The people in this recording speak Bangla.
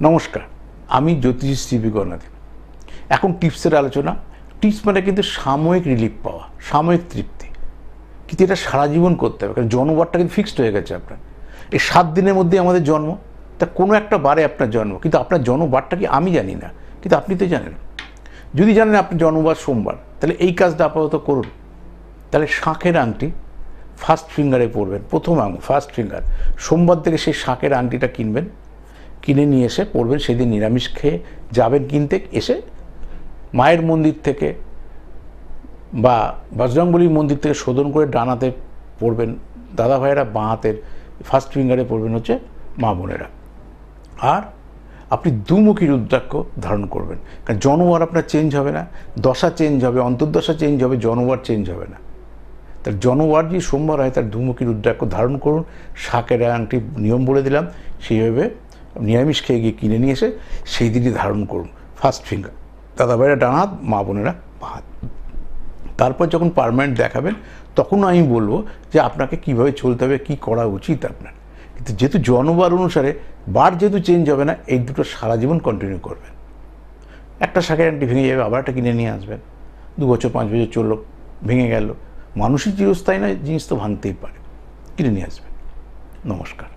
নমস্কার, আমি জ্যোতিষী সিবি গণাদেব। এখন টিপসের আলোচনা। টিপস মানে কিন্তু সাময়িক রিলিফ পাওয়া, সাময়িক তৃপ্তি, কিন্তু এটা সারা জীবন করতে হবে। কারণ জন্মবারটা কিন্তু ফিক্সড হয়ে গেছে আপনার। এই 7 দিনের মধ্যে আমাদের জন্ম, তা কোনো একটা বারে আপনার জন্ম, কিন্তু আপনার জন্মবারটা কি আমি জানি না, কিন্তু আপনি তো জানেন। যদি জানেন আপনার জন্মবার সোমবার, তাহলে এই কাজটা আপাতত করুন। তাহলে শাঁখের আংটি ফার্স্ট ফিঙ্গারে পরবেন, প্রথম আঙুল ফার্স্ট ফিঙ্গার। সোমবার থেকে সেই শাঁখের আংটিটা কিনবেন, কিনে নিয়ে এসে পরবেন। সেদিন নিরামিষ খেয়ে যাবেন কিনতে, এসে মায়ের মন্দির থেকে বা বজরংবলীর মন্দির থেকে শোধন করে ডানাতে পরবেন দাদা ভাইয়েরা, বাঁ হাতের ফার্স্ট ফিঙ্গারে পরবেন হচ্ছে মা বোনেরা। আর আপনি দুমুখী রুদ্রাক্ষ ধারণ করবেন, কারণ জন্মবার আপনার চেঞ্জ হবে না, দশা চেঞ্জ হবে, অন্তর্দশা চেঞ্জ হবে, জন্মবার চেঞ্জ হবে না। তার জন্মবার যে সোমবার হয় তার দুমুখী রুদ্রাক্ষ ধারণ করুন। শাঁখের আংটি নিয়ম বলে দিলাম, সেইভাবে নিরামিষ খেয়ে গিয়ে কিনে নিয়ে এসে সেই দিনই ধারণ করুন ফার্স্ট ফিঙ্গার। দাদা ভাইরা ডান হাত, মা বোনেরা বাঁ হাত। তারপর যখন পার্মানেন্ট দেখাবেন তখন আমি বলবো যে আপনাকে কীভাবে চলতে হবে, কী করা উচিত আপনার। কিন্তু যেহেতু জন্মবার অনুসারে বার যেহেতু চেঞ্জ হবে না, এই দুটো সারা জীবন কন্টিনিউ করবেন। একটা শাঁখের আংটি ভেঙে যাবে, আবার একটা কিনে নিয়ে আসবেন। 2 বছর 5 বছর চললো, ভেঙে গেল, মানুষই চিরস্থায়ী নয়, জিনিস তো ভাঙতেই পারে, কিনে নিয়ে আসবেন। নমস্কার।